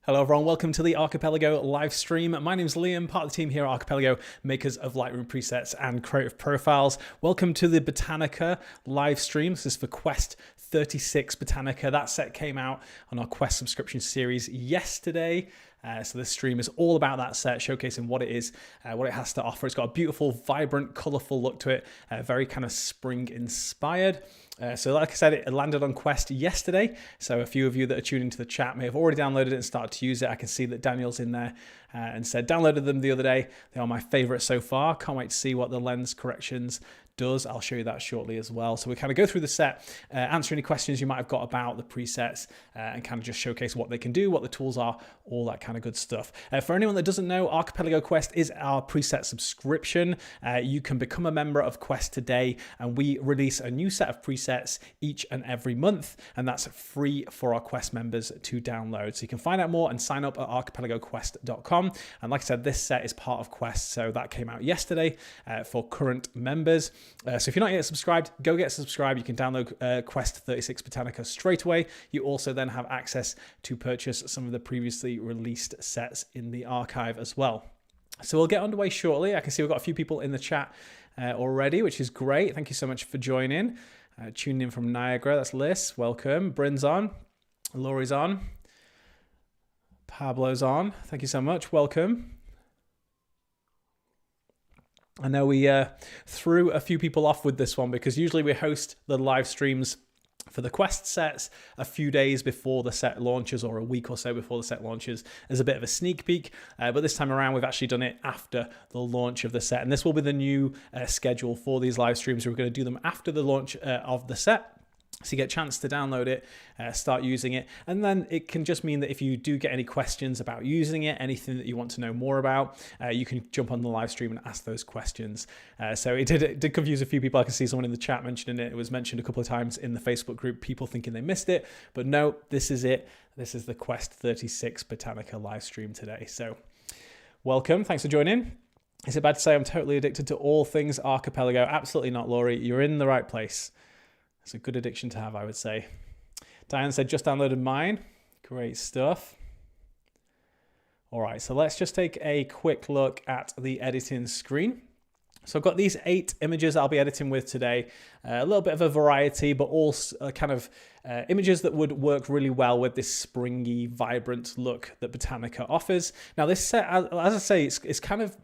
Hello everyone, welcome to the Archipelago live stream. My name is Liam, part of the team here at Archipelago, makers of Lightroom presets and creative profiles. Welcome to the Botanica live stream. This is for Quest 36 Botanica. That set came out on our Quest subscription series yesterday. So this stream is all about that set, showcasing what it is, what it has to offer. It's got a beautiful, vibrant, colorful look to it, very kind of spring inspired. So like I said, it landed on Quest yesterday. So a few of you that are tuning to the chat may have already downloaded it and started to use it. I can see that Daniel's in there and said, downloaded them the other day. They are my favorite so far. Can't wait to see what the lens corrections does. I'll show you that shortly as well. So we kind of go through the set, answer any questions you might have got about the presets and kind of just showcase what they can do, what the tools are, all that kind of good stuff. For anyone that doesn't know, Archipelago Quest is our preset subscription. You can become a member of Quest today, and we release a new set of presets each and every month, and that's free for our Quest members to download. So you can find out more and sign up at archipelagoquest.com. And like I said, this set is part of Quest, so that came out yesterday for current members. So if you're not yet subscribed, go get subscribed. You can download Quest 36 Botanica straight away. You also then have access to purchase some of the previously released sets in the archive as well. So we'll get underway shortly. I can see we've got a few people in the chat already, which is great. Thank you so much for joining. Tuning in from Niagara, that's Liz. Welcome. Bryn's on. Laurie's on. Pablo's on. Thank you so much. Welcome. I know we threw a few people off with this one because usually we host the live streams for the Quest sets a few days before the set launches, or a week or so before the set launches, as a bit of a sneak peek. But this time around, we've actually done it after the launch of the set. And this will be the new schedule for these live streams. We're going to do them after the launch of the set. So you get a chance to download it, start using it, and then it can just mean that if you do get any questions about using it, anything that you want to know more about, you can jump on the live stream and ask those questions. So it did confuse a few people. I can see someone in the chat mentioning it. It was mentioned a couple of times in the Facebook group, people thinking they missed it, but no, this is it. This is the Quest 36 Botanica live stream today. So welcome, thanks for joining. Is it bad to say I'm totally addicted to all things Archipelago? Absolutely not, Laurie. You're in the right place. It's a good addiction to have, I would say. Diane said, just downloaded mine. Great stuff. All right, so let's just take a quick look at the editing screen. So I've got these 8 images I'll be editing with today. A little bit of a variety, but all kind of images that would work really well with this springy, vibrant look that Botanica offers. Now this set, as I say, it's kind of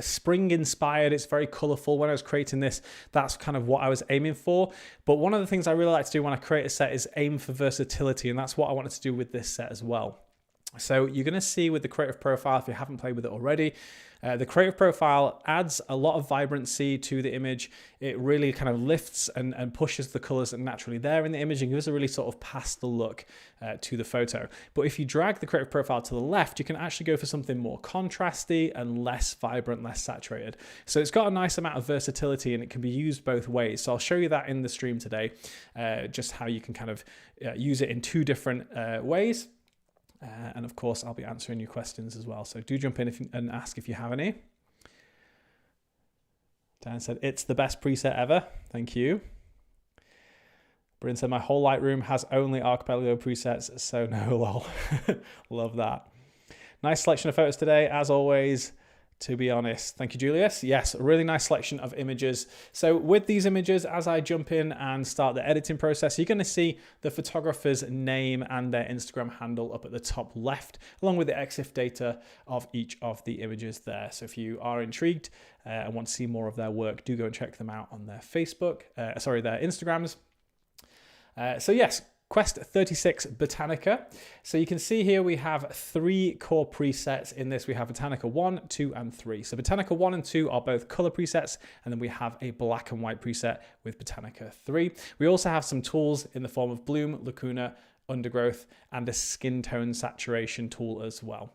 spring inspired. It's very colorful. When I was creating this, that's kind of what I was aiming for. But one of the things I really like to do when I create a set is aim for versatility, and that's what I wanted to do with this set as well. So you're going to see with the creative profile, if you haven't played with it already, the creative profile adds a lot of vibrancy to the image. It really kind of lifts and pushes the colors that are naturally there in the image and gives a really sort of pastel look to the photo. But if you drag the creative profile to the left, you can actually go for something more contrasty and less vibrant, less saturated. So it's got a nice amount of versatility and it can be used both ways. So I'll show you that in the stream today, just how you can kind of use it in 2 different ways. And of course, I'll be answering your questions as well. So do jump in and ask if you have any. Dan said, it's the best preset ever. Thank you. Bryn said, my whole Lightroom has only Archipelago presets, so no lol. Love that. Nice selection of photos today, as always. To be honest. Thank you, Julius. Yes, a really nice selection of images. So with these images, as I jump in and start the editing process, you're going to see the photographer's name and their Instagram handle up at the top left, along with the EXIF data of each of the images there. So if you are intrigued and want to see more of their work, do go and check them out on their their Instagrams. So yes, Quest 36 Botanica. So you can see here we have 3 core presets in this. We have Botanica 1, 2, and 3. So Botanica 1 and 2 are both color presets, and then we have a black and white preset with Botanica 3. We also have some tools in the form of bloom, lacuna, undergrowth, and a skin tone saturation tool as well.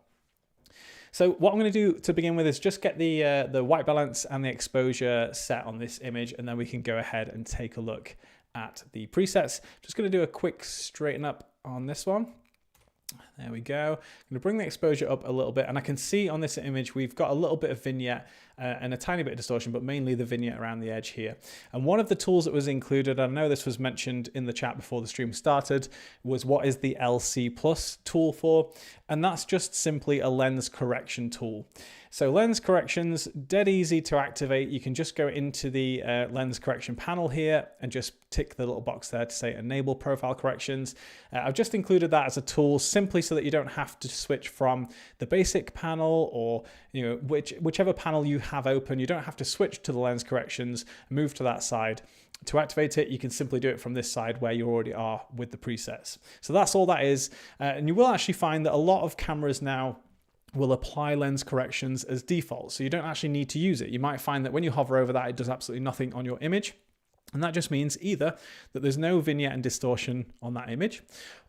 So what I'm going to do to begin with is just get the white balance and the exposure set on this image, and then we can go ahead and take a look at the presets. Just going to do a quick straighten up on this one. There we go. I'm going to bring the exposure up a little bit, and I can see on this image we've got a little bit of vignette and a tiny bit of distortion, but mainly the vignette around the edge here. And one of the tools that was included, I know this was mentioned in the chat before the stream started, was what is the LC Plus tool for? And that's just simply a lens correction tool. So lens corrections, dead easy to activate. You can just go into the lens correction panel here and just tick the little box there to say enable profile corrections. I've just included that as a tool simply so that you don't have to switch from the basic panel or whichever panel you have open. You don't have to switch to the lens corrections, move to that side. To activate it, you can simply do it from this side where you already are with the presets. So that's all that is. And you will actually find that a lot of cameras now will apply lens corrections as default. So you don't actually need to use it. You might find that when you hover over that, it does absolutely nothing on your image. And that just means either that there's no vignette and distortion on that image,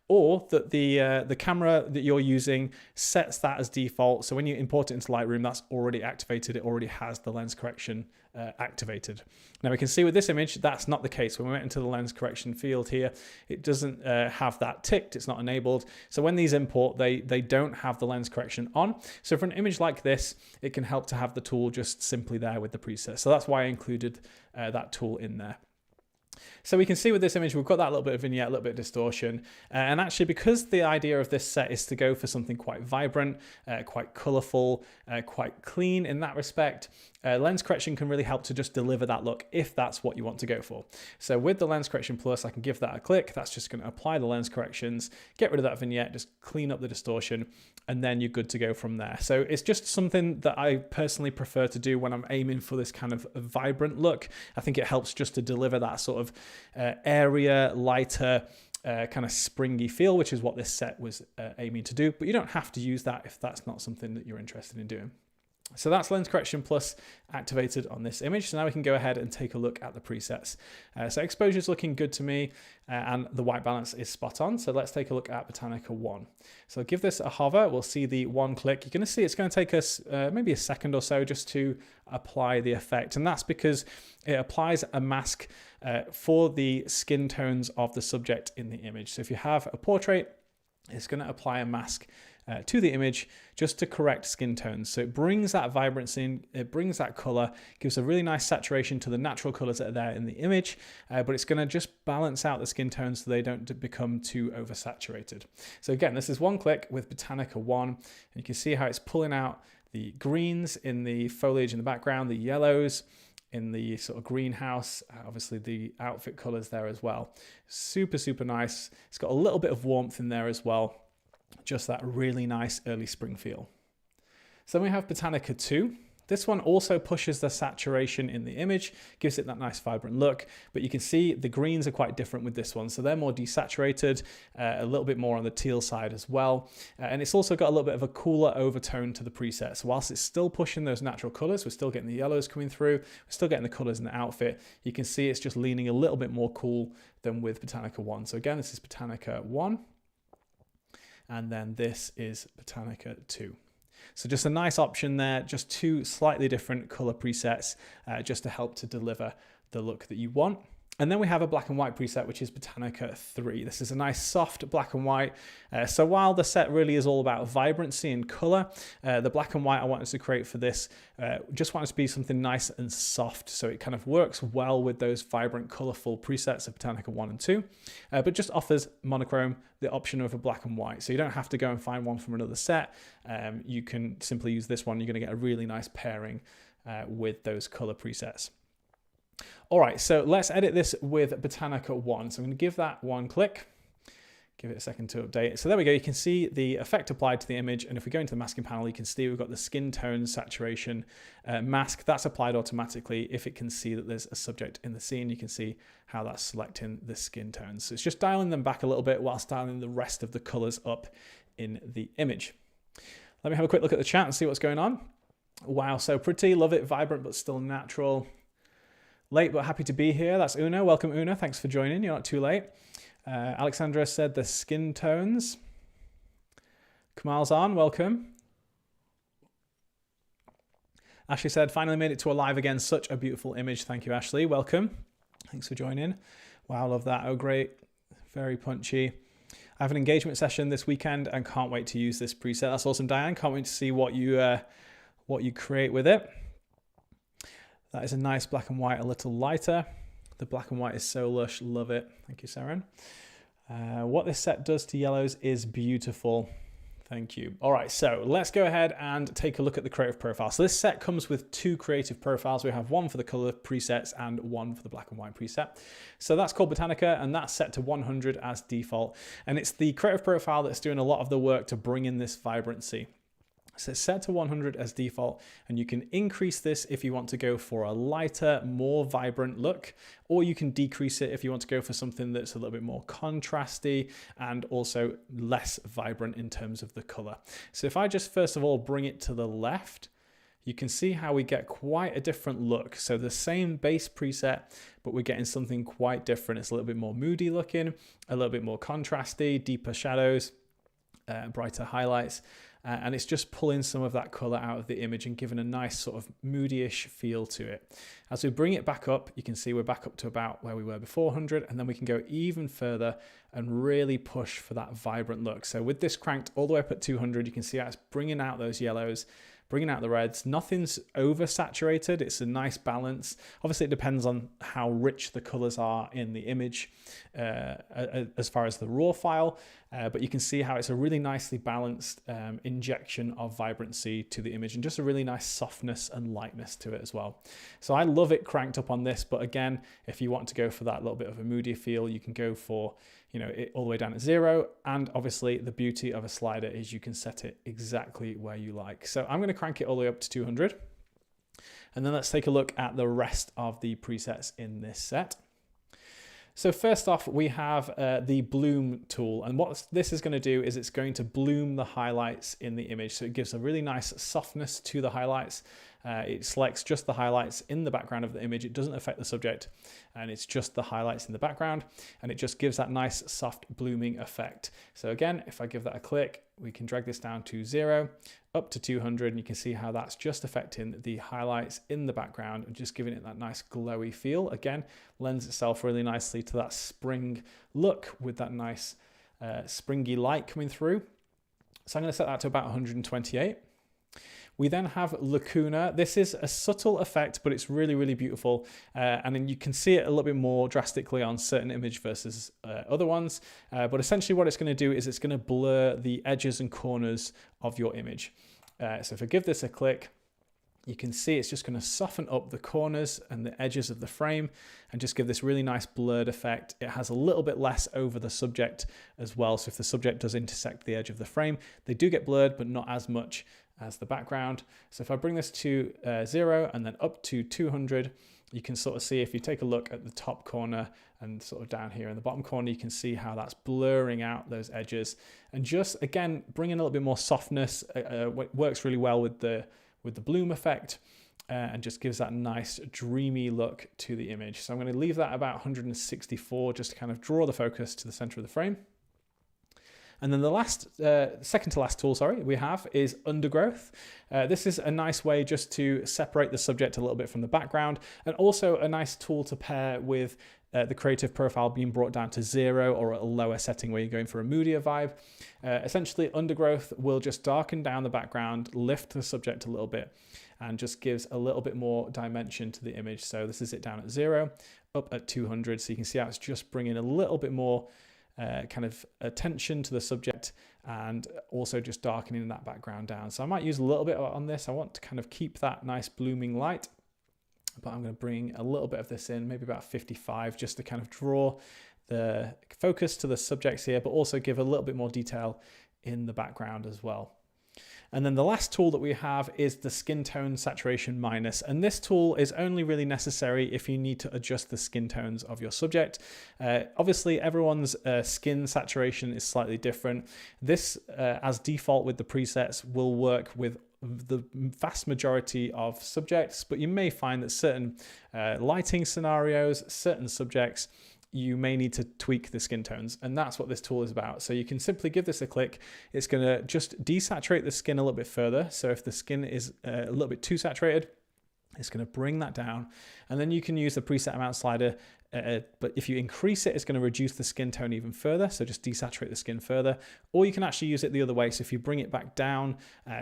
or that the camera that you're using sets that as default. So when you import it into Lightroom, that's already activated. It already has the lens correction activated. Now we can see with this image, that's not the case. When we went into the lens correction field here, it doesn't have that ticked. It's not enabled. So when these import, they don't have the lens correction on. So for an image like this, it can help to have the tool just simply there with the preset. So that's why I included that tool in there. So we can see with this image, we've got that little bit of vignette, a little bit of distortion. And actually, because the idea of this set is to go for something quite vibrant, quite colorful, quite clean in that respect, lens correction can really help to just deliver that look if that's what you want to go for. So with the lens correction plus, I can give that a click. That's just going to apply the lens corrections, get rid of that vignette, just clean up the distortion, and then you're good to go from there. So it's just something that I personally prefer to do when I'm aiming for this kind of vibrant look. I think it helps just to deliver that sort of airier, lighter, kind of springy feel, which is what this set was aiming to do. But you don't have to use that if that's not something that you're interested in doing. So that's lens correction plus activated on this image. So now we can go ahead and take a look at the presets. So exposure is looking good to me, and the white balance is spot on. So let's take a look at Botanica 1. So I'll give this a hover. We'll see the one click. You're going to see it's going to take us maybe a second or so just to apply the effect. And that's because it applies a mask for the skin tones of the subject in the image. So if you have a portrait, it's going to apply a mask to the image just to correct skin tones. So it brings that vibrancy in, it brings that color, gives a really nice saturation to the natural colors that are there in the image, but it's going to just balance out the skin tones so they don't become too oversaturated. So again, this is one click with Botanica 1, and you can see how it's pulling out the greens in the foliage in the background, the yellows in the sort of greenhouse, obviously the outfit colors there as well. Super, super nice. It's got a little bit of warmth in there as well. Just that really nice early spring feel. So then we have Botanica 2. This one also pushes the saturation in the image, gives it that nice vibrant look, but you can see the greens are quite different with this one. So they're more desaturated, a little bit more on the teal side as well. And it's also got a little bit of a cooler overtone to the preset. So whilst it's still pushing those natural colors, we're still getting the yellows coming through, we're still getting the colors in the outfit. You can see it's just leaning a little bit more cool than with Botanica 1. So again, this is Botanica 1. And then this is Botanica 2. So just a nice option there, just two slightly different color presets just to help to deliver the look that you want. And then we have a black and white preset, which is Botanica 3. This is a nice soft black and white. So while the set really is all about vibrancy and color, the black and white I wanted to create for this just wanted to be something nice and soft. So it kind of works well with those vibrant, colorful presets of Botanica 1 and 2, but just offers monochrome, the option of a black and white. So you don't have to go and find one from another set. You can simply use this one. You're going to get a really nice pairing with those color presets. All right, so let's edit this with Botanica 1. So I'm going to give that one click, give it a second to update. So there we go. You can see the effect applied to the image. And if we go into the masking panel, you can see we've got the skin tone saturation mask. That's applied automatically. If it can see that there's a subject in the scene, you can see how that's selecting the skin tones. So it's just dialing them back a little bit while dialing the rest of the colors up in the image. Let me have a quick look at the chat and see what's going on. Wow, so pretty. Love it. Vibrant, but still natural. Late but happy to be here. That's Una. Welcome, Una. Thanks for joining. You're not too late. Alexandra said the skin tones. Kamal's on. Welcome. Ashley said, finally made it to a live again. Such a beautiful image. Thank you, Ashley. Welcome. Thanks for joining. Wow, love that. Oh, great. Very punchy. I have an engagement session this weekend and can't wait to use this preset. That's awesome, Diane. Can't wait to see what you create with it. That is a nice black and white, a little lighter. The black and white is so lush, love it. Thank you, Saren. What this set does to yellows is beautiful. Thank you. All right, so let's go ahead and take a look at the creative profile. So this set comes with 2 creative profiles. We have one for the color presets and one for the black and white preset. So that's called Botanica, and that's set to 100 as default. And it's the creative profile that's doing a lot of the work to bring in this vibrancy. So it's set to 100 as default, and you can increase this if you want to go for a lighter, more vibrant look, or you can decrease it if you want to go for something that's a little bit more contrasty and also less vibrant in terms of the color. So if I just first of all bring it to the left, you can see how we get quite a different look. So the same base preset, but we're getting something quite different. It's a little bit more moody looking, a little bit more contrasty, deeper shadows, brighter highlights. And it's just pulling some of that color out of the image and giving a nice sort of moody-ish feel to it. As we bring it back up, you can see we're back up to about where we were before 100, and then we can go even further and really push for that vibrant look. So with this cranked all the way up at 200, you can see how it's bringing out those yellows, bringing out the reds. Nothing's oversaturated. It's a nice balance. Obviously, it depends on how rich the colors are in the image as far as the raw file, but you can see how it's a really nicely balanced injection of vibrancy to the image and just a really nice softness and lightness to it as well. So I love it cranked up on this, but again, if you want to go for that little bit of a moodier feel, you can go for, you know, it all the way down at 0. And obviously the beauty of a slider is you can set it exactly where you like. So I'm going to crank it all the way up to 200. And then let's take a look at the rest of the presets in this set. So first off, we have the bloom tool, and what this is going to do is it's going to bloom the highlights in the image. So it gives a really nice softness to the highlights. It selects just the highlights in the background of the image. It doesn't affect the subject, and it's just the highlights in the background, and it just gives that nice soft blooming effect. So again, if I give that a click, we can drag this down to 0, up to 200, and you can see how that's just affecting the highlights in the background and just giving it that nice glowy feel. Again, lends itself really nicely to that spring look with that nice springy light coming through. So I'm going to set that to about 128. We then have Lacuna. This is a subtle effect, but it's really, really beautiful. And then you can see it a little bit more drastically on certain image versus other ones. But essentially what it's going to do is it's going to blur the edges and corners of your image. So if I give this a click, you can see it's just going to soften up the corners and the edges of the frame and just give this really nice blurred effect. It has a little bit less over the subject as well. So if the subject does intersect the edge of the frame, they do get blurred, but not as much as the background. So if I bring this to 0 and then up to 200, you can sort of see, if you take a look at the top corner and sort of down here in the bottom corner, you can see how that's blurring out those edges and just, again, bringing a little bit more softness. Works really well with the bloom effect and just gives that nice dreamy look to the image. So I'm going to leave that about 164 just to kind of draw the focus to the center of the frame. And then the second to last tool, we have is undergrowth. This is a nice way just to separate the subject a little bit from the background, and also a nice tool to pair with the creative profile being brought down to 0 or a lower setting where you're going for a moodier vibe. Essentially, undergrowth will just darken down the background, lift the subject a little bit, and just gives a little bit more dimension to the image. So this is it down at 0, up at 200. So you can see how it's just bringing a little bit more kind of attention to the subject and also just darkening that background down. So I might use a little bit on this. I want to kind of keep that nice blooming light, but I'm going to bring a little bit of this in, maybe about 55, just to kind of draw the focus to the subjects here, but also give a little bit more detail in the background as well. And then the last tool that we have is the skin tone saturation minus. And this tool is only really necessary if you need to adjust the skin tones of your subject. Obviously, everyone's skin saturation is slightly different. This, as default with the presets, will work with the vast majority of subjects, but you may find that certain lighting scenarios, certain subjects, you may need to tweak the skin tones, and that's what this tool is about. So you can simply give this a click. It's going to just desaturate the skin a little bit further. So if the skin is a little bit too saturated, it's going to bring that down, and then you can use the preset amount slider but if you increase it, it's going to reduce the skin tone even further. So just desaturate the skin further, or you can actually use it the other way. So if you bring it back down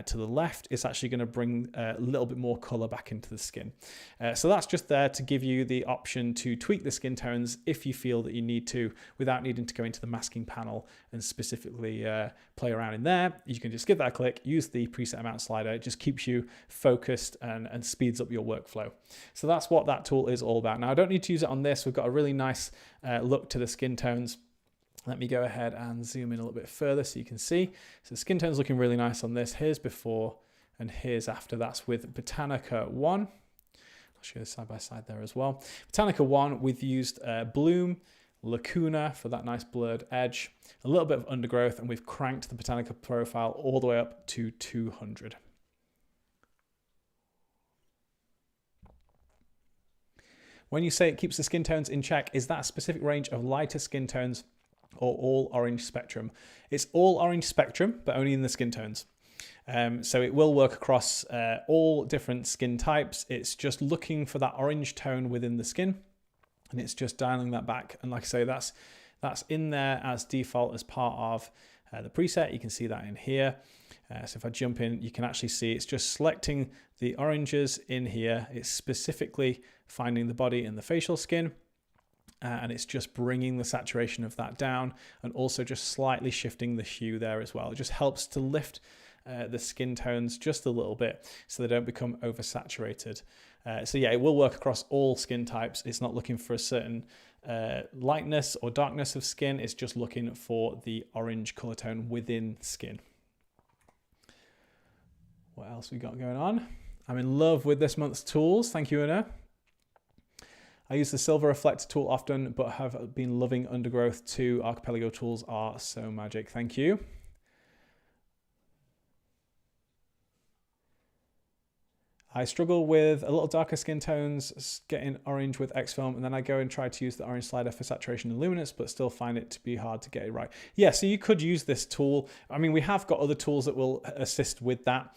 to the left, it's actually going to bring a little bit more color back into the skin. So that's just there to give you the option to tweak the skin tones if you feel that you need to, without needing to go into the masking panel and specifically play around in there. You can just give that a click, use the preset amount slider. It just keeps you focused and speeds up your workflow. So that's what that tool is all about. Now, I don't need to use it on this. We've got a really nice look to the skin tones. Let me go ahead and zoom in a little bit further so you can see. So the skin tone's looking really nice on this. Here's before and here's after. That's with Botanica 1. I'll show you the side by side there as well. Botanica 1, we've used Bloom, Lacuna for that nice blurred edge, a little bit of undergrowth, and we've cranked the Botanica profile all the way up to 200. When you say it keeps the skin tones in check, is that a specific range of lighter skin tones or all orange spectrum? It's all orange spectrum, but only in the skin tones. So it will work across all different skin types. It's just looking for that orange tone within the skin, and it's just dialing that back. And like I say, that's in there as default as part of the preset. You can see that in here. So if I jump in, you can actually see it's just selecting the oranges in here. It's specifically finding the body and the facial skin, and it's just bringing the saturation of that down, and also just slightly shifting the hue there as well. It just helps to lift the skin tones just a little bit so they don't become oversaturated. So yeah, it will work across all skin types. It's not looking for a certain lightness or darkness of skin. It's just looking for the orange color tone within skin. What else we got going on? I'm in love with this month's tools. Thank you, Anna. I use the Silver Reflector tool often, but have been loving Undergrowth too. Archipelago tools are so magic. Thank you. I struggle with a little darker skin tones, getting orange with X-Film, and then I go and try to use the orange slider for saturation and luminance, but still find it to be hard to get it right. Yeah, so you could use this tool. I mean, we have got other tools that will assist with that.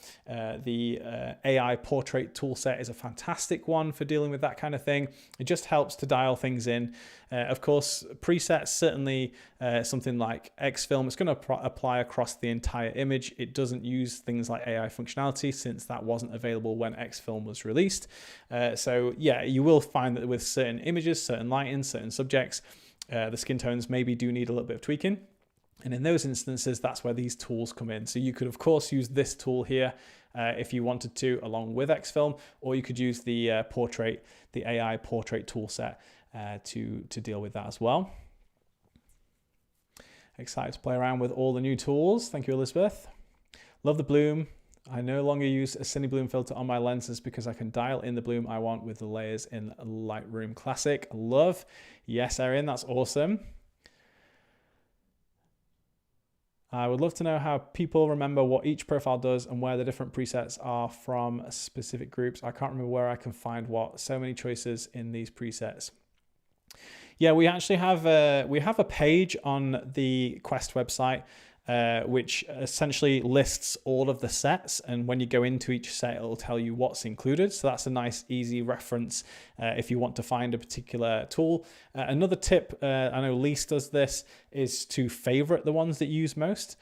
The AI portrait tool set is a fantastic one for dealing with that kind of thing. It just helps to dial things in. Of course, presets, certainly something like X-Film, it's going to apply across the entire image. It doesn't use things like AI functionality since that wasn't available when X-Film was released. So yeah, you will find that with certain images, certain lighting, certain subjects, the skin tones maybe do need a little bit of tweaking. And in those instances, that's where these tools come in. So you could, of course, use this tool here if you wanted to, along with X-Film, or you could use the AI portrait tool set to deal with that as well. Excited to play around with all the new tools. Thank you, Elizabeth. Love the bloom. I no longer use a Cine Bloom filter on my lenses because I can dial in the bloom I want with the layers in Lightroom Classic. Love. Yes, Erin, that's awesome. I would love to know how people remember what each profile does and where the different presets are from specific groups. I can't remember where I can find what. So many choices in these presets. Yeah, we actually have a page on the Quest website which essentially lists all of the sets, and when you go into each set, it'll tell you what's included. So that's a nice, easy reference if you want to find a particular tool. Another tip, I know Lise does this, is to favorite the ones that you use most,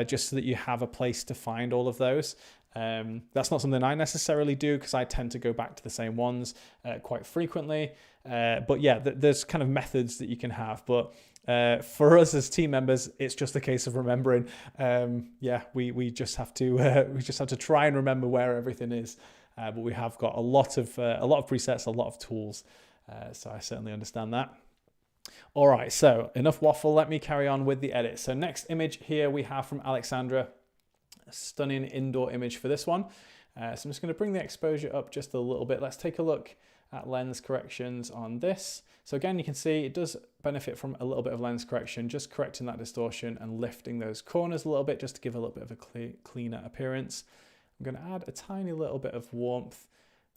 just so that you have a place to find all of those. That's not something I necessarily do because I tend to go back to the same ones quite frequently. But yeah, there's kind of methods that you can have. But for us as team members, it's just a case of remembering. Yeah, we just have to try and remember where everything is. But we have got a lot of presets, a lot of tools. So I certainly understand that. All right, so enough waffle. Let me carry on with the edit. So next image here we have from Alexandra. A stunning indoor image for this one. So I'm just going to bring the exposure up just a little bit. Let's take a look at lens corrections on this. So again, you can see it does benefit from a little bit of lens correction, just correcting that distortion and lifting those corners a little bit just to give a little bit of a cleaner appearance. I'm going to add a tiny little bit of warmth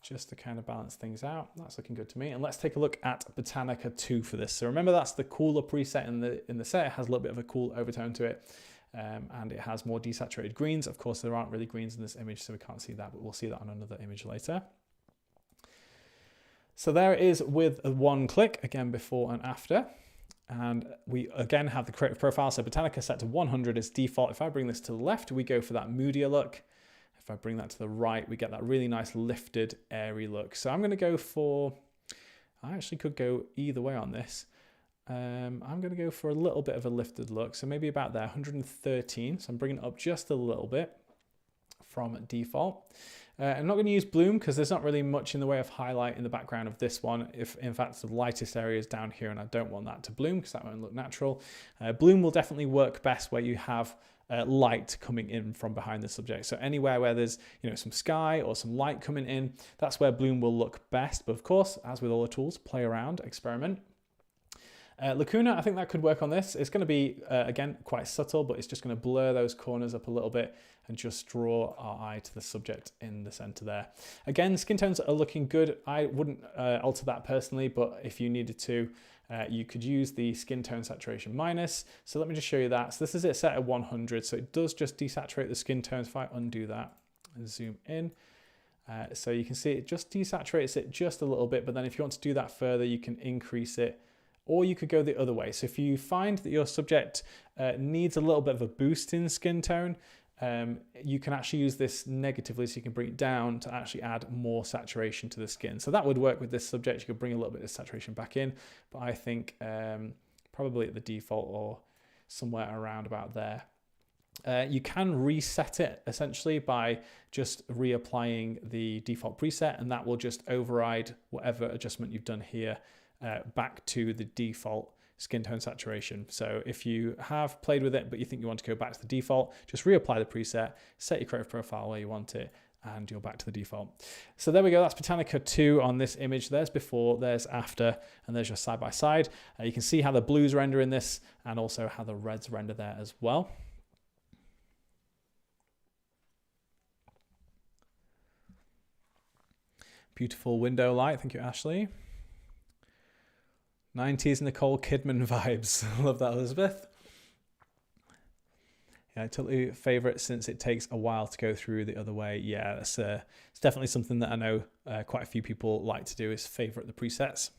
just to kind of balance things out. That's looking good to me. And let's take a look at Botanica 2 for this. So remember, that's the cooler preset in the set. It has a little bit of a cool overtone to it. And it has more desaturated greens. Of course, there aren't really greens in this image, so we can't see that, but we'll see that on another image later. So there it is with one click, again, before and after. And we again have the creative profile. So Botanica set to 100 as default. If I bring this to the left, we go for that moodier look. If I bring that to the right, we get that really nice lifted, airy look. So I'm going to go for, I actually could go either way on this. I'm going to go for a little bit of a lifted look. So maybe about there, 113. So I'm bringing it up just a little bit from default. I'm not going to use bloom because there's not really much in the way of highlight in the background of this one. If in fact the lightest area is down here and I don't want that to bloom because that won't look natural. Bloom will definitely work best where you have light coming in from behind the subject. So anywhere where there's some sky or some light coming in, that's where bloom will look best. But of course, as with all the tools, play around, experiment. Lacuna, I think that could work on this. It's going to be, again, quite subtle, but it's just going to blur those corners up a little bit and just draw our eye to the subject in the center there. Again, skin tones are looking good. I wouldn't alter that personally, but if you needed to, you could use the skin tone saturation minus. So let me just show you that. So this is it set at 100. So it does just desaturate the skin tones. If I undo that and zoom in, so you can see it just desaturates it just a little bit, but then if you want to do that further, you can increase it. Or you could go the other way. So if you find that your subject needs a little bit of a boost in skin tone, you can actually use this negatively, so you can bring it down to actually add more saturation to the skin. So that would work with this subject. You could bring a little bit of saturation back in, but I think probably at the default or somewhere around about there. You can reset it essentially by just reapplying the default preset, and that will just override whatever adjustment you've done here back to the default skin tone saturation. So if you have played with it, but you think you want to go back to the default, just reapply the preset, set your creative profile where you want it, and you're back to the default. So there we go. That's Botanica 2 on this image. There's before, there's after, and there's your side by side. You can see how the blues render in this and also how the reds render there as well. Beautiful window light. Thank you, Ashley. 90s Nicole Kidman vibes. Love that, Elizabeth. Yeah, totally favorite since it takes a while to go through the other way. Yeah, it's definitely something that I know quite a few people like to do, is favorite the presets.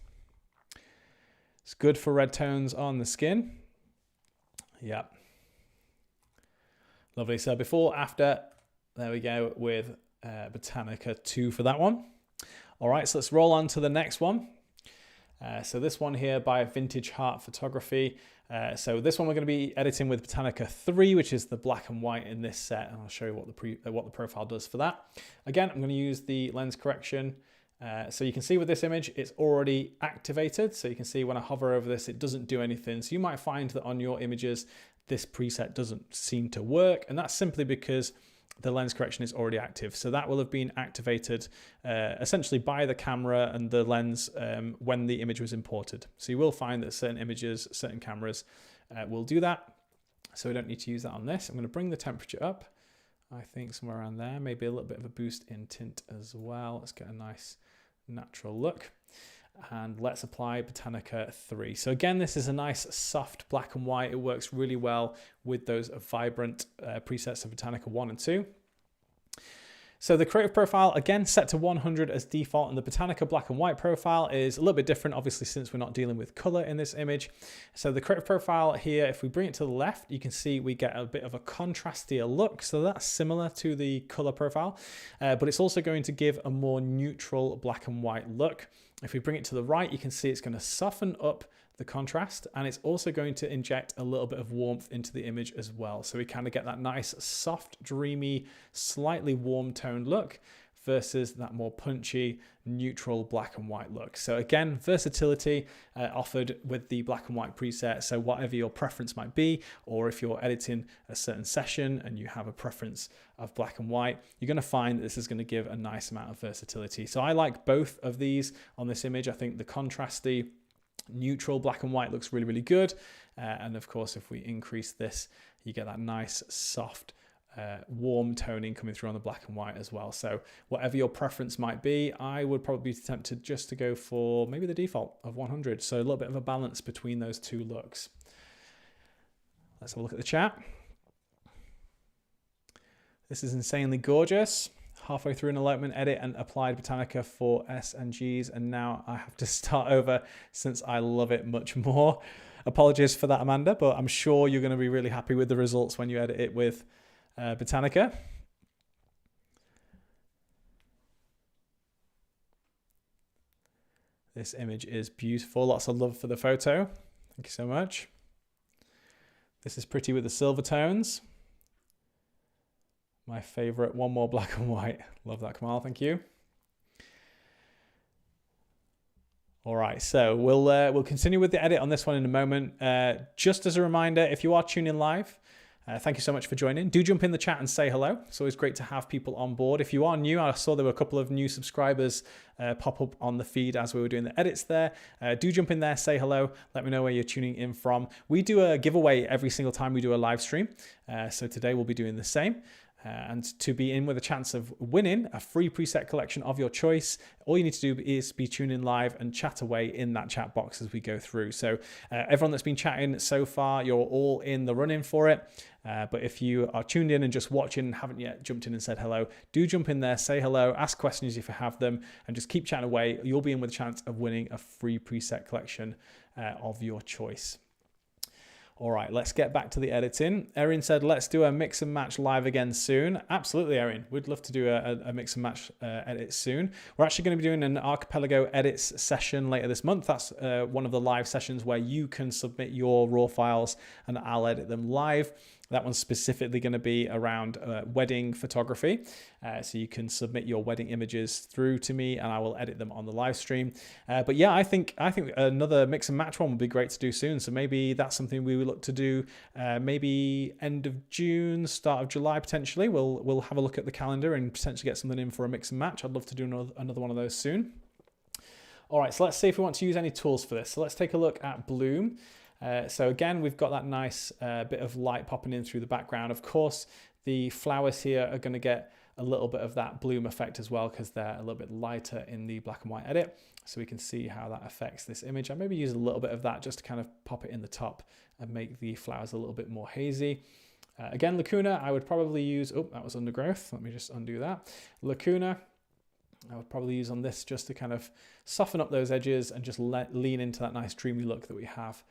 It's good for red tones on the skin. Yeah. Lovely. So before, after, there we go with Botanica 2 for that one. All right, so let's roll on to the next one. So this one here by Vintage Heart Photography. So this one we're going to be editing with Botanica 3, which is the black and white in this set, and I'll show you what the profile does for that. Again, I'm going to use the lens correction. So you can see with this image, it's already activated. So you can see when I hover over this, it doesn't do anything. So you might find that on your images, this preset doesn't seem to work, and that's simply because the lens correction is already active. So that will have been activated essentially by the camera and the lens when the image was imported. So you will find that certain images, certain cameras will do that. So we don't need to use that on this. I'm going to bring the temperature up, I think somewhere around there, maybe a little bit of a boost in tint as well. Let's get a nice natural look. And let's apply Botanica 3. So again, this is a nice soft black and white. It works really well with those vibrant presets of Botanica 1 and 2. So the creative profile, again, set to 100 as default, and the Botanica black and white profile is a little bit different, obviously, since we're not dealing with color in this image. So the creative profile here, if we bring it to the left, you can see we get a bit of a contrastier look. So that's similar to the color profile, but it's also going to give a more neutral black and white look. If we bring it to the right, you can see it's going to soften up the contrast, and it's also going to inject a little bit of warmth into the image as well. So we kind of get that nice, soft, dreamy, slightly warm toned look versus that more punchy, neutral black and white look. So again, versatility offered with the black and white preset. So whatever your preference might be, or if you're editing a certain session and you have a preference of black and white, you're going to find that this is going to give a nice amount of versatility. So I like both of these on this image. I think the contrasty, neutral black and white looks really, really good. And of course, if we increase this, you get that nice, soft, warm toning coming through on the black and white as well. So whatever your preference might be, I would probably be tempted just to go for maybe the default of 100. So a little bit of a balance between those two looks. Let's have a look at the chat. This is insanely gorgeous. halfway through an elopement edit and applied Botanica for S and Gs, and now I have to start over since I love it much more. Apologies for that, Amanda, but I'm sure you're going to be really happy with the results when you edit it with Botanica. This image is beautiful. Lots of love for the photo. Thank you so much. This is pretty with the silver tones. My favorite, one more black and white. Love that, Kamal. Thank you. All right, so we'll continue with the edit on this one in a moment. Just as a reminder, if you are tuning live, thank you so much for joining. Do jump in the chat and say hello. It's always great to have people on board. If you are new, I saw there were a couple of new subscribers pop up on the feed as we were doing the edits there. Do jump in there, say hello. Let me know where you're tuning in from. We do a giveaway every single time we do a live stream. So today we'll be doing the same. And to be in with a chance of winning a free preset collection of your choice, all you need to do is be tuning live and chat away in that chat box as we go through. So everyone that's been chatting so far, you're all in the running for it. But if you are tuned in and just watching and haven't yet jumped in and said hello, do jump in there, say hello, ask questions if you have them, and just keep chatting away. You'll be in with a chance of winning a free preset collection of your choice. All right, let's get back to the editing. Erin said, let's do a mix and match live again soon. Absolutely, Erin. We'd love to do a mix and match edit soon. We're actually going to be doing an Archipelago edits session later this month. That's one of the live sessions where you can submit your raw files and I'll edit them live. That one's specifically going to be around wedding photography. So you can submit your wedding images through to me and I will edit them on the live stream. But yeah, I think another mix and match one would be great to do soon. So maybe that's something we will look to do maybe end of June, start of July potentially. We'll have a look at the calendar and potentially get something in for a mix and match. I'd love to do another one of those soon. All right, so let's see if we want to use any tools for this. So let's take a look at Bloom. So again, we've got that nice bit of light popping in through the background. Of course, the flowers here are going to get a little bit of that bloom effect as well because they're a little bit lighter in the black and white edit. So we can see how that affects this image. I maybe use a little bit of that just to kind of pop it in the top and make the flowers a little bit more hazy. Again, Lacuna, I would probably use, oh, that was undergrowth. Let me just undo that. Lacuna, I would probably use on this just to kind of soften up those edges and just lean into that nice dreamy look that we have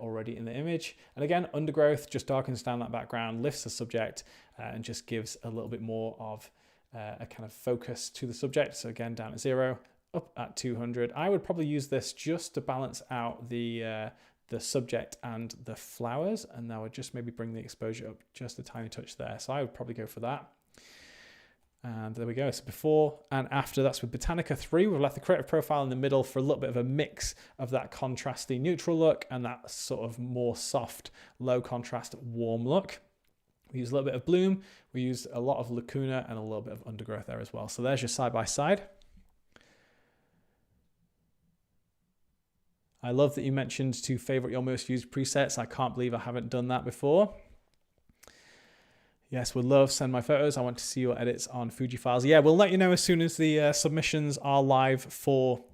already in the image. And again, undergrowth just darkens down that background, lifts the subject and just gives a little bit more of a kind of focus to the subject. So again, down at 0, up at 200. I would probably use this just to balance out the subject and the flowers, and I would just maybe bring the exposure up just a tiny touch there. So I would probably go for that. And there we go. So before and after, that's with Botanica 3. We've left the creative profile in the middle for a little bit of a mix of that contrasty neutral look and that sort of more soft, low contrast, warm look. We use a little bit of Bloom. We use a lot of Lacuna and a little bit of undergrowth there as well. So there's your side by side. I love that you mentioned to favorite your most used presets. I can't believe I haven't done that before. Yes, would love send my photos. I want to see your edits on Fuji files. Yeah, we'll let you know as soon as the submissions are live for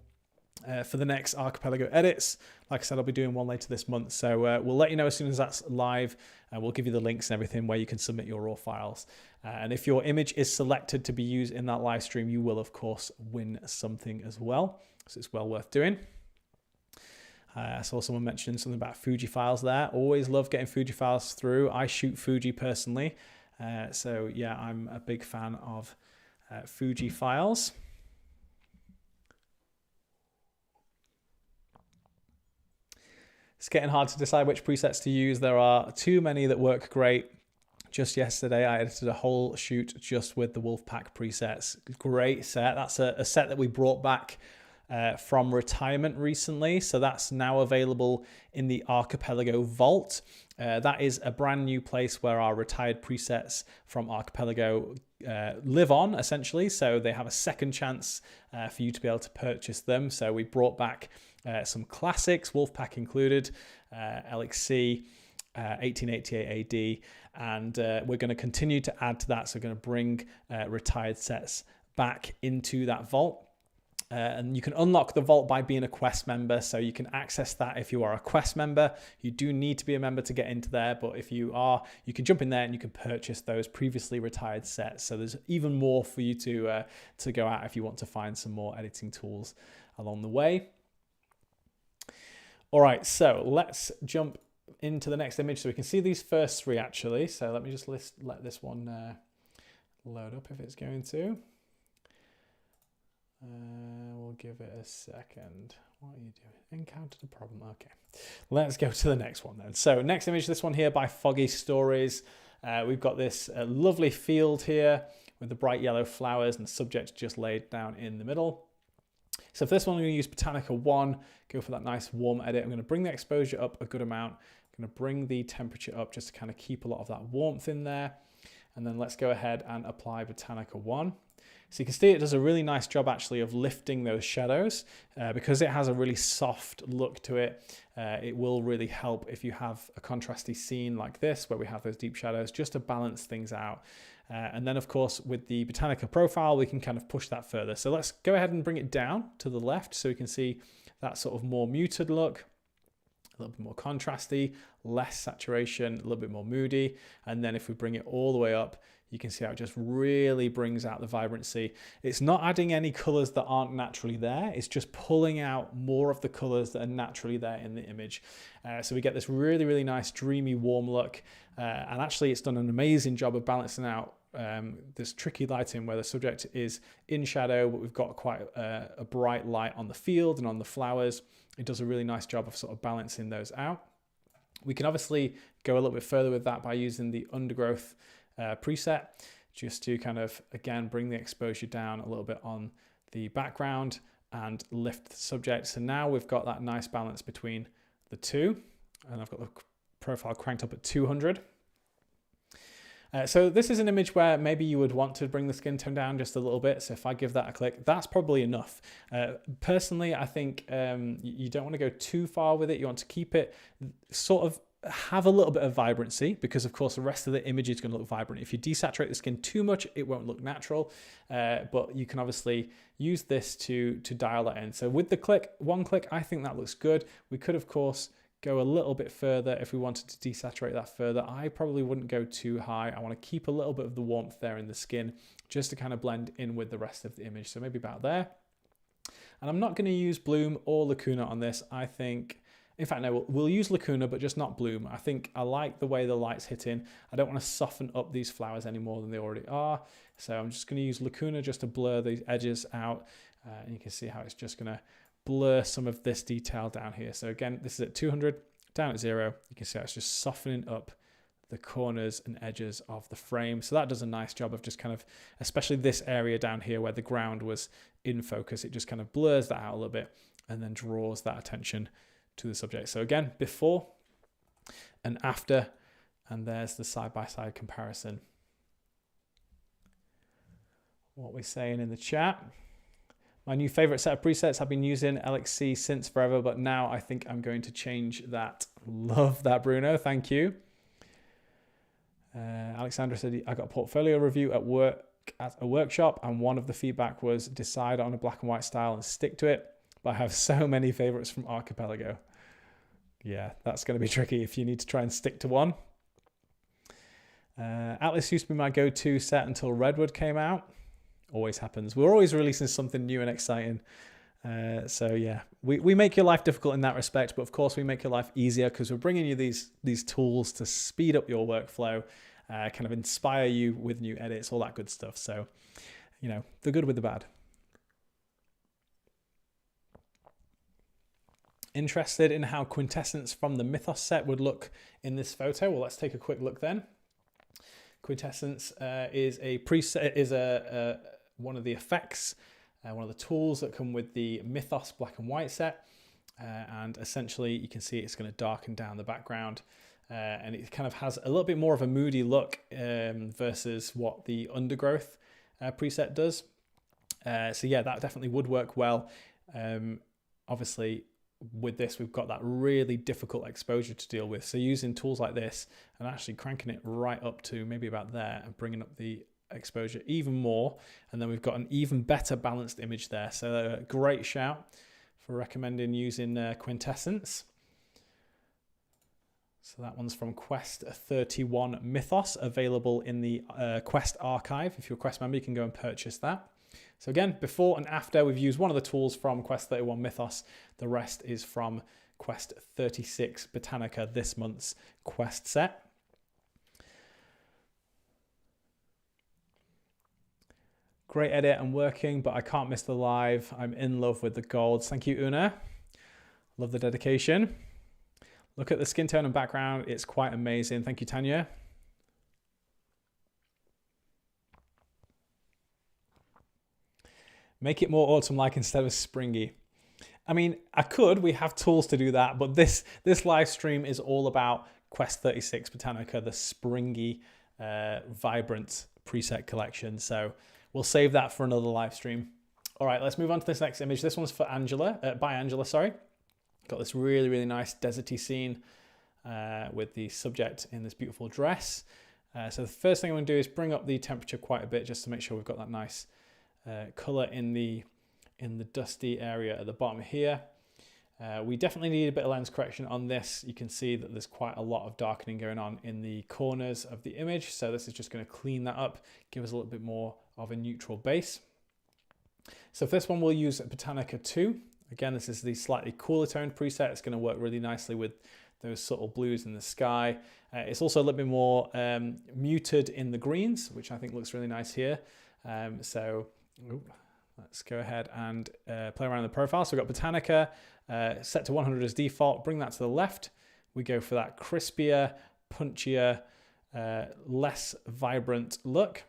the next Archipelago edits. Like I said, I'll be doing one later this month. So we'll let you know as soon as that's live. We'll give you the links and everything where you can submit your raw files. And if your image is selected to be used in that live stream, you will, of course, win something as well. So it's well worth doing. I saw someone mention something about Fuji files there. Always love getting Fuji files through. I shoot Fuji personally. So yeah, I'm a big fan of Fuji files. It's getting hard to decide which presets to use. There are too many that work great. Just yesterday, I edited a whole shoot just with the Wolfpack presets. Great set. That's a set that we brought back from retirement recently. So that's now available in the Archipelago Vault. That is a brand new place where our retired presets from Archipelago live on, essentially. So they have a second chance for you to be able to purchase them. So we brought back some classics, Wolfpack included, LXC, 1888 AD, and we're going to continue to add to that. So we're going to bring retired sets back into that vault. And you can unlock the vault by being a Quest member, so you can access that if you are a Quest member. You do need to be a member to get into there, but if you are, you can jump in there and you can purchase those previously retired sets. So there's even more for you to go at if you want to find some more editing tools along the way. All right, so let's jump into the next image so we can see these first three actually. So let me just let this one load up if it's going to. We'll give it a second. What are you doing? Encountered a problem. Okay, let's go to the next one then. So next image, this one here by Foggy Stories. We've got this lovely field here with the bright yellow flowers and the subject just laid down in the middle. So for this one, I'm going to use Botanica 1, go for that nice warm edit. I'm going to bring the exposure up a good amount. I'm going to bring the temperature up just to kind of keep a lot of that warmth in there. And then let's go ahead and apply Botanica 1. So you can see it does a really nice job actually of lifting those shadows because it has a really soft look to it. It will really help if you have a contrasty scene like this where we have those deep shadows just to balance things out. And then of course with the Botanica profile we can kind of push that further. So let's go ahead and bring it down to the left so we can see that sort of more muted look. A little bit more contrasty, less saturation, a little bit more moody. And then if we bring it all the way up, you can see how it just really brings out the vibrancy. It's not adding any colors that aren't naturally there. It's just pulling out more of the colors that are naturally there in the image. So we get this really, really nice, dreamy, warm look. And actually it's done an amazing job of balancing out this tricky lighting where the subject is in shadow, but we've got quite a bright light on the field and on the flowers. It does a really nice job of sort of balancing those out. We can obviously go a little bit further with that by using the undergrowth preset, just to kind of, again, bring the exposure down a little bit on the background and lift the subject. So now we've got that nice balance between the two, and I've got the profile cranked up at 200. So this is an image where maybe you would want to bring the skin tone down just a little bit. So if I give that a click, that's probably enough. Personally, I think you don't want to go too far with it. You want to keep it sort of have a little bit of vibrancy because of course the rest of the image is going to look vibrant. If you desaturate the skin too much, it won't look natural, but you can obviously use this to dial that in. So with the one click, I think that looks good. We could of course go a little bit further if we wanted to desaturate that further. I probably wouldn't go too high. I want to keep a little bit of the warmth there in the skin just to kind of blend in with the rest of the image. So maybe about there. And I'm not going to use bloom or lacuna on this. I think, in fact, no, we'll use lacuna, but just not bloom. I think I like the way the light's hitting. I don't want to soften up these flowers any more than they already are. So I'm just going to use lacuna just to blur these edges out. And you can see how it's just going to blur some of this detail down here. So again, this is at 200, down at 0. You can see how it's just softening up the corners and edges of the frame. So that does a nice job of just kind of, especially this area down here where the ground was in focus, it just kind of blurs that out a little bit and then draws that attention to the subject. So again, before and after, and there's the side-by-side comparison. What we're saying in the chat. My new favorite set of presets. I've been using LXC since forever, but now I think I'm going to change that. Love that, Bruno. Thank you. Alexandra said, I got a portfolio review at work at a workshop, and one of the feedback was decide on a black and white style and stick to it. But I have so many favorites from Archipelago. Yeah, that's going to be tricky if you need to try and stick to one. Atlas used to be my go-to set until Redwood came out. Always happens. We're always releasing something new and exciting. So yeah, we make your life difficult in that respect, but of course we make your life easier because we're bringing you these tools to speed up your workflow, kind of inspire you with new edits, all that good stuff. So, you know, the good with the bad. Interested in how Quintessence from the Mythos set would look in this photo? Well, let's take a quick look then. Quintessence is a preset, one of the effects, one of the tools that come with the Mythos black and white set. And essentially you can see it's going to darken down the background. And it kind of has a little bit more of a moody look versus what the Undergrowth preset does. So yeah, that definitely would work well. Obviously, with this, we've got that really difficult exposure to deal with. So using tools like this and actually cranking it right up to maybe about there and bringing up the exposure even more. And then we've got an even better balanced image there. So a great shout for recommending using Quintessence. So that one's from Quest 31 Mythos, available in the Quest archive. If you're a Quest member, you can go and purchase that. So again, before and after, we've used one of the tools from Quest 31 Mythos. The rest is from Quest 36 Botanica, this month's Quest set. Great edit and working, but I can't miss the live. I'm in love with the golds. Thank you, Una. Love the dedication. Look at the skin tone and background. It's quite amazing. Thank you, Tanya. Make it more autumn-like instead of springy. I mean, I could. We have tools to do that, but this live stream is all about Quest 36 Botanica, the springy, vibrant preset collection. So we'll save that for another live stream. All right, let's move on to this next image. This one's for Angela, by Angela, sorry. Got this really, really nice deserty scene with the subject in this beautiful dress. So the first thing I'm going to do is bring up the temperature quite a bit just to make sure we've got that nice color in the dusty area at the bottom here. We definitely need a bit of lens correction on this. You can see that there's quite a lot of darkening going on in the corners of the image. So this is just going to clean that up, give us a little bit more of a neutral base. So for this one, we'll use Botanica 2. Again, this is the slightly cooler toned preset. It's going to work really nicely with those subtle blues in the sky. It's also a little bit more muted in the greens, which I think looks really nice here. So let's go ahead and play around the profile. So we've got Botanica set to 100 as default. Bring that to the left. We go for that crispier, punchier, less vibrant look.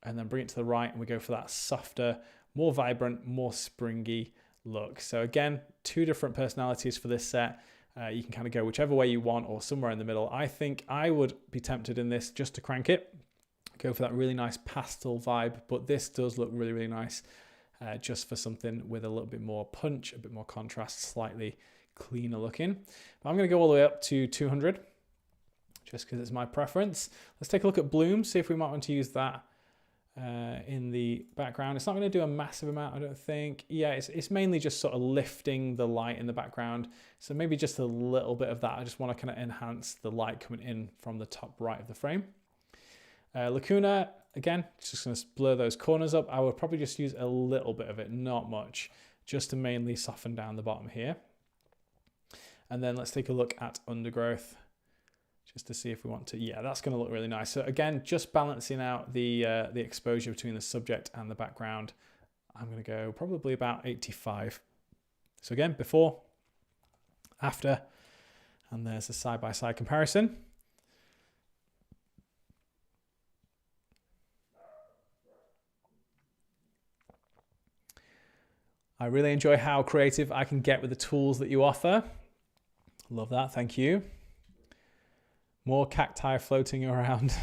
And then bring it to the right and we go for that softer, more vibrant, more springy look. So again, two different personalities for this set. You can kind of go whichever way you want or somewhere in the middle. I think I would be tempted in this just to crank it. Go for that really nice pastel vibe, but this does look really, really nice just for something with a little bit more punch, a bit more contrast, slightly cleaner looking. But I'm going to go all the way up to 200 just because it's my preference. Let's take a look at bloom, see if we might want to use that in the background. It's not going to do a massive amount, I don't think. Yeah, it's mainly just sort of lifting the light in the background. So maybe just a little bit of that. I just want to kind of enhance the light coming in from the top right of the frame. Lacuna, again, just going to blur those corners up. I would probably just use a little bit of it, not much, just to mainly soften down the bottom here. And then let's take a look at undergrowth, just to see if we want to, yeah, that's going to look really nice. So again, just balancing out the exposure between the subject and the background. I'm going to go probably about 85. So again, before, after, and there's a side-by-side comparison. I really enjoy how creative I can get with the tools that you offer. Love that, thank you. More cacti floating around.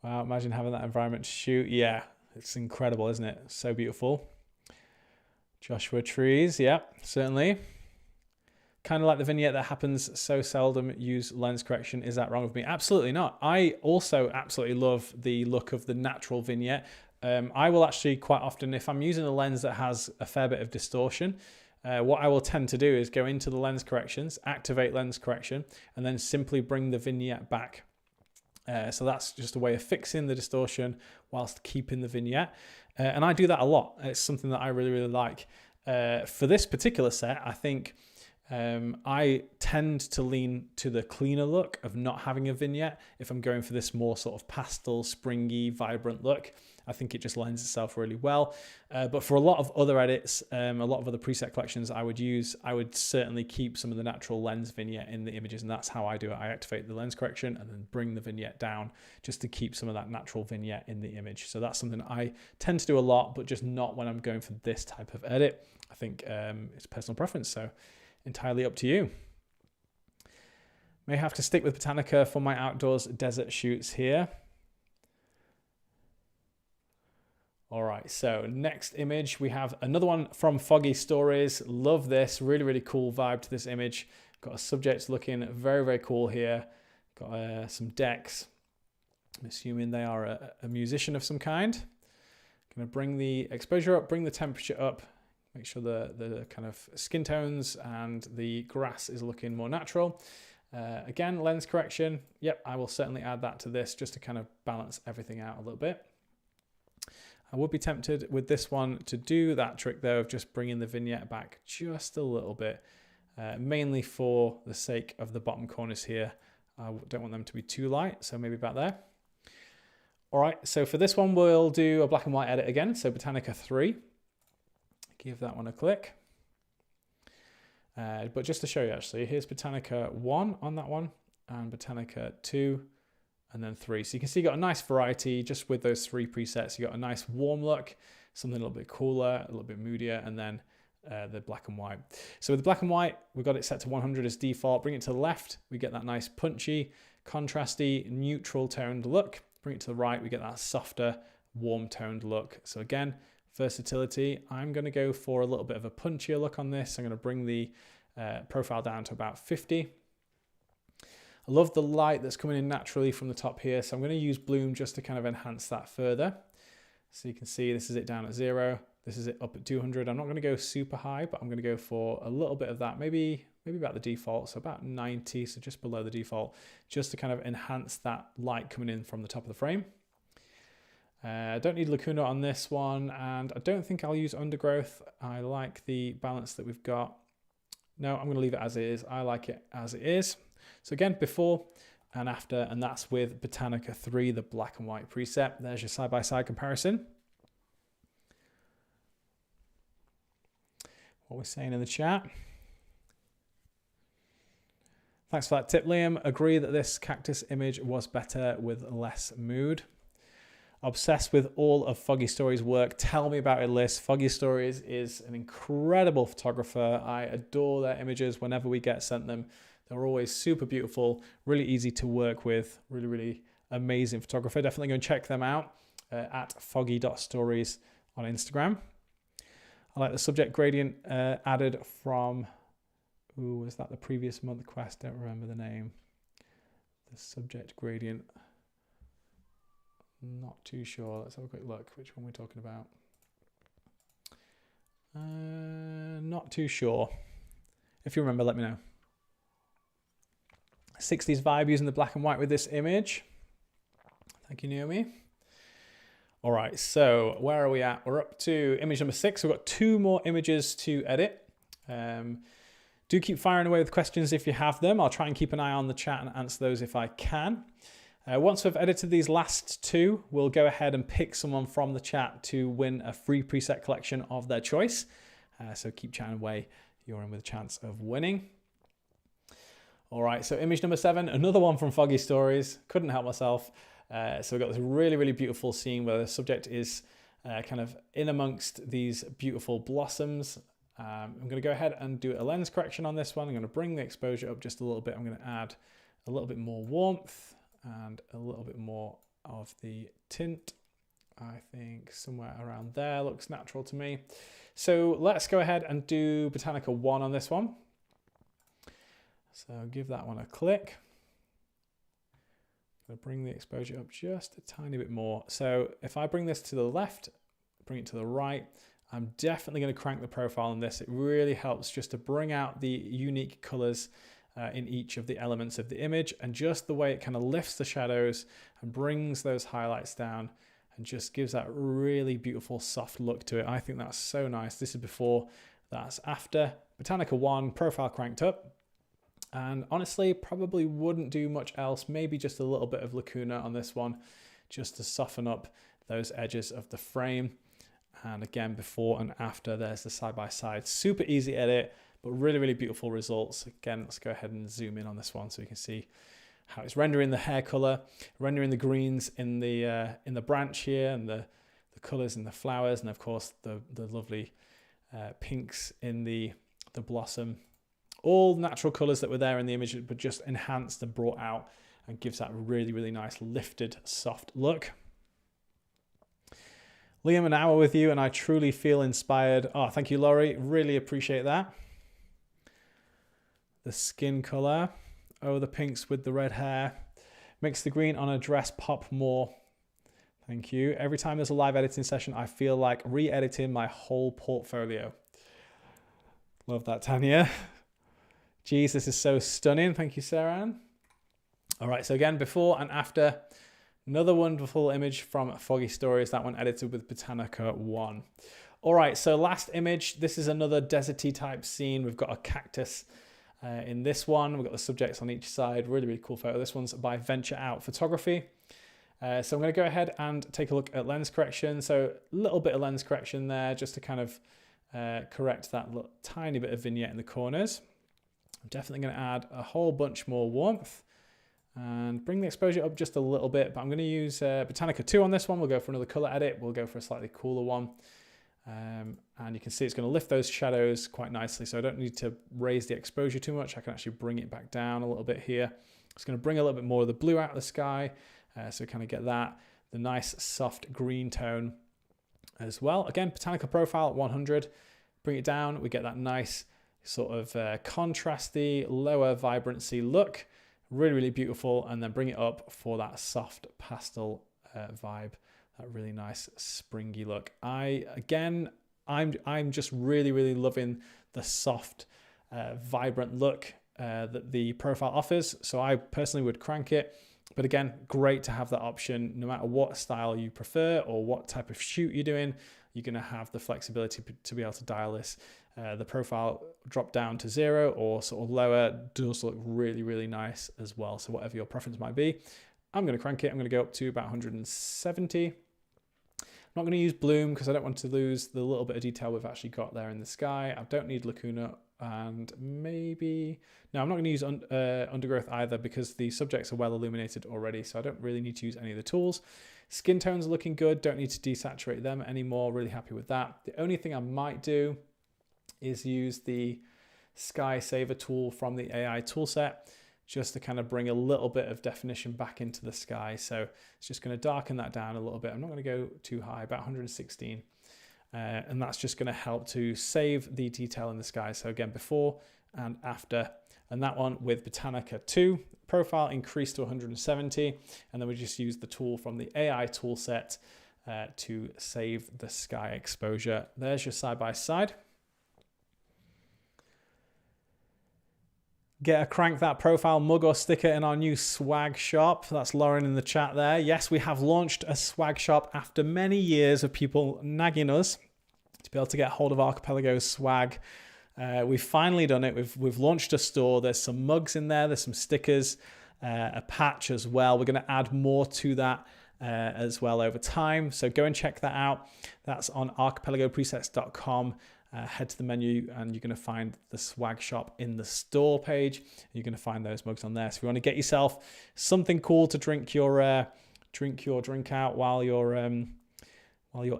Wow, imagine having that environment to shoot. Yeah, it's incredible, isn't it? So beautiful. Joshua trees, yeah, certainly. Kind of like the vignette that happens so seldom, use lens correction. Is that wrong with me? Absolutely not. I also absolutely love the look of the natural vignette. I will actually quite often, if I'm using a lens that has a fair bit of distortion, what I will tend to do is go into the lens corrections, activate lens correction, and then simply bring the vignette back. So that's just a way of fixing the distortion whilst keeping the vignette. And I do that a lot. It's something that I really, really like. For this particular set, I think I tend to lean to the cleaner look of not having a vignette. If I'm going for this more sort of pastel, springy, vibrant look, I think it just lends itself really well. But for a lot of other edits, a lot of other preset collections I would certainly keep some of the natural lens vignette in the images, and that's how I do it. I activate the lens correction and then bring the vignette down just to keep some of that natural vignette in the image. So that's something I tend to do a lot, but just not when I'm going for this type of edit. I think it's personal preference, so entirely up to you. May have to stick with Botanica for my outdoors desert shoots here. All right, so next image, we have another one from Foggy Stories. Love this, really, really cool vibe to this image. Got a subject looking very, very cool here. Got some decks. I'm assuming they are a musician of some kind. Going to bring the exposure up, bring the temperature up, make sure the kind of skin tones and the grass is looking more natural. Again, lens correction. Yep, I will certainly add that to this just to kind of balance everything out a little bit. I would be tempted with this one to do that trick though of just bringing the vignette back just a little bit, mainly for the sake of the bottom corners here. I don't want them to be too light, so maybe about there. All right, so for this one, we'll do a black and white edit again. So Botanica 3, give that one a click. But just to show you actually, here's Botanica 1 on that one and Botanica 2 and then 3. So you can see you got a nice variety just with those 3 presets. You got a nice warm look, something a little bit cooler, a little bit moodier, and then the black and white. So with the black and white, we've got it set to 100 as default. Bring it to the left, we get that nice punchy, contrasty, neutral toned look. Bring it to the right, we get that softer, warm toned look. So again, versatility. I'm going to go for a little bit of a punchier look on this. I'm going to bring the profile down to about 50. I love the light that's coming in naturally from the top here. So I'm going to use bloom just to kind of enhance that further. So you can see this is it down at 0. This is it up at 200. I'm not going to go super high, but I'm going to go for a little bit of that. Maybe about the default, so about 90, so just below the default, just to kind of enhance that light coming in from the top of the frame. I don't need lacuna on this one, and I don't think I'll use undergrowth. I like the balance that we've got. No, I'm going to leave it as it is. I like it as it is. So again, before and after, and that's with Botanica 3, the black and white preset. There's your side-by-side comparison. What we're saying in the chat. Thanks for that tip, Liam. Agree that this cactus image was better with less mood. Obsessed with all of Foggy Stories' work. Tell me about it, Liz. Foggy Stories is an incredible photographer. I adore their images whenever we get sent them. They're always super beautiful, really easy to work with, really amazing photographer. Definitely go and check them out at foggy.stories on Instagram. I like the subject gradient added from... Ooh, was that the previous month quest? Don't remember the name. The subject gradient. Not too sure. Let's have a quick look. Which one we're talking about? Not too sure. If you remember, let me know. 60s vibe using the black and white with this image. Thank you, Naomi. All right, so where are we at? We're up to image number 6. We've got 2 more images to edit. Do keep firing away with questions if you have them. I'll try and keep an eye on the chat and answer those if I can. Once we've edited these last 2, we'll go ahead and pick someone from the chat to win a free preset collection of their choice. So keep chatting away. You're in with a chance of winning. All right, so image number 7, another one from Foggy Stories. Couldn't help myself. So we've got this really beautiful scene where the subject is kind of in amongst these beautiful blossoms. I'm going to go ahead and do a lens correction on this one. I'm going to bring the exposure up just a little bit. I'm going to add a little bit more warmth and a little bit more of the tint. I think somewhere around there looks natural to me. So let's go ahead and do Botanica 1 on this one. So give that one a click. I'm going to bring the exposure up just a tiny bit more. So if I bring this to the left, bring it to the right, I'm definitely going to crank the profile on this. It really helps just to bring out the unique colors in each of the elements of the image, and just the way it kind of lifts the shadows and brings those highlights down and just gives that really beautiful soft look to it. I think that's so nice. This is before, that's after. Botanica 1, profile cranked up. And honestly, probably wouldn't do much else. Maybe just a little bit of lacuna on this one, just to soften up those edges of the frame. And again, before and after, there's the side-by-side. Super easy edit, but really beautiful results. Again, let's go ahead and zoom in on this one so you can see how it's rendering the hair color, rendering the greens in the branch here, and the colors in the flowers, and of course the lovely pinks in the blossom. All natural colors that were there in the image, but just enhanced and brought out and gives that really nice lifted, soft look. Liam, an hour with you and I truly feel inspired. Oh, thank you, Laurie. Really appreciate that. The skin color. Oh, the pinks with the red hair. Makes the green on a dress pop more. Thank you. Every time there's a live editing session, I feel like re-editing my whole portfolio. Love that, Tanya. Geez, this is so stunning. Thank you, Sarah Ann. All right, so again, before and after. Another wonderful image from Foggy Stories, that one edited with Botanica 1. All right, so last image. This is another deserty type scene. We've got a cactus in this one. We've got the subjects on each side. Really, really cool photo. This one's by Venture Out Photography. So I'm going to go ahead and take a look at lens correction. So a little bit of lens correction there just to kind of correct that little, tiny bit of vignette in the corners. I'm definitely going to add a whole bunch more warmth and bring the exposure up just a little bit, but I'm going to use Botanica 2 on this one. We'll go for another color edit. We'll go for a slightly cooler one. And you can see it's going to lift those shadows quite nicely. So I don't need to raise the exposure too much. I can actually bring it back down a little bit here. It's going to bring a little bit more of the blue out of the sky. So kind of get that, the nice soft green tone as well. Again, Botanica profile at 100. Bring it down. We get that nice sort of contrasty, lower vibrancy look. Really, really beautiful. And then bring it up for that soft pastel vibe. That really nice springy look. I'm just really, really loving the soft, vibrant look that the profile offers. So I personally would crank it. But again, great to have that option. No matter what style you prefer or what type of shoot you're doing, you're going to have the flexibility to be able to dial this. The profile drop down to 0 or sort of lower does look really, really nice as well. So whatever your preference might be, I'm going to crank it. I'm going to go up to about 170. I'm not going to use bloom because I don't want to lose the little bit of detail we've actually got there in the sky. I don't need lacuna, and maybe... No, I'm not going to use undergrowth either because the subjects are well illuminated already, so I don't really need to use any of the tools. Skin tones are looking good. Don't need to desaturate them anymore. Really happy with that. The only thing I might do is use the Sky Saver tool from the AI toolset just to kind of bring a little bit of definition back into the sky. So it's just going to darken that down a little bit. I'm not going to go too high, about 116. And that's just going to help to save the detail in the sky. So again, before and after. And that one with Botanica 2, profile increased to 170. And then we just use the tool from the AI toolset to save the sky exposure. There's your side-by-side. Get a crank that profile mug or sticker in our new swag shop. That's Lauren in the chat there. Yes, we have launched a swag shop after many years of people nagging us to be able to get hold of Archipelago swag. We've finally done it. We've launched a store. There's some mugs in there. There's some stickers, a patch as well. We're going to add more to that as well over time. So go and check that out. That's on archipelagopresets.com. Head to the menu and you're going to find the swag shop in the store page. You're going to find those mugs on there. So if you want to get yourself something cool to drink your drink out while you're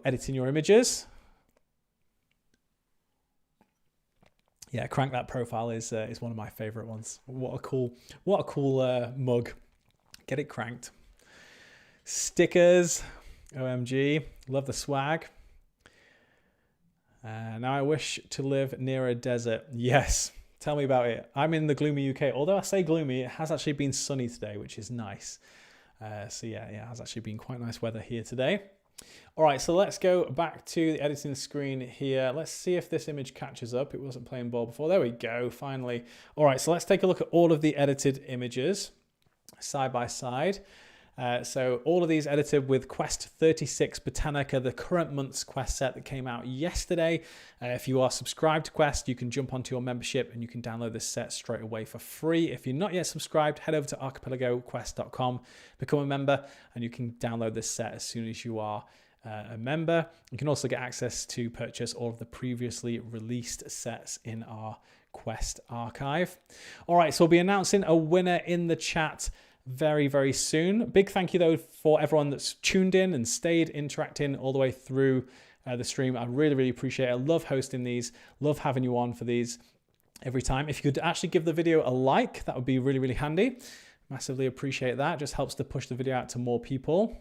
editing your images. Yeah, crank that profile is one of my favorite ones. What a cool mug. Get it cranked. Stickers, OMG, love the swag. Now I wish to live near a desert. Yes, tell me about it. I'm in the gloomy UK. Although I say gloomy, it has actually been sunny today, which is nice. So yeah, it has actually been quite nice weather here today. All right, so let's go back to the editing screen here. Let's see if this image catches up. It wasn't playing ball before. There we go, finally. All right, so let's take a look at all of the edited images side by side. So all of these edited with Quest 36 Botanica, the current month's Quest set that came out yesterday. If you are subscribed to Quest, you can jump onto your membership and you can download this set straight away for free. If you're not yet subscribed, head over to archipelagoquest.com, become a member, and you can download this set as soon as you are a member. You can also get access to purchase all of the previously released sets in our Quest archive. All right, so we'll be announcing a winner in the chat very, very soon. Big thank you though for everyone that's tuned in and stayed interacting all the way through the stream. I really, really appreciate it. I love hosting these, love having you on for these every time. If you could actually give the video a like, that would be really, really handy. Massively appreciate that. Just helps to push the video out to more people.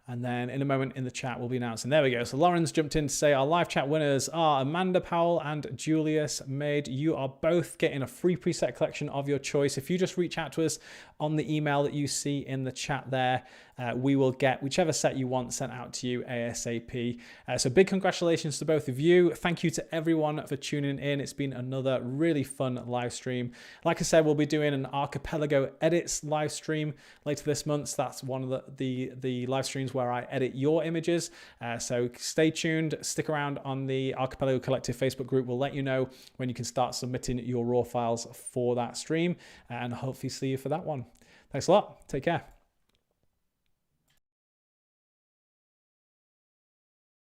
And then in a moment in the chat, we'll be announcing. There we go. So Lauren's jumped in to say our live chat winners are Amanda Powell and Julius Maid. You are both getting a free preset collection of your choice. If you just reach out to us on the email that you see in the chat there, we will get whichever set you want sent out to you ASAP. So big congratulations to both of you. Thank you to everyone for tuning in. It's been another really fun live stream. Like I said, we'll be doing an Archipelago edits live stream later this month. So that's one of the live streams where I edit your images. So stay tuned, stick around on the Archipelago Collective Facebook group. We'll let you know when you can start submitting your raw files for that stream, and hopefully see you for that one. Thanks a lot. Take care.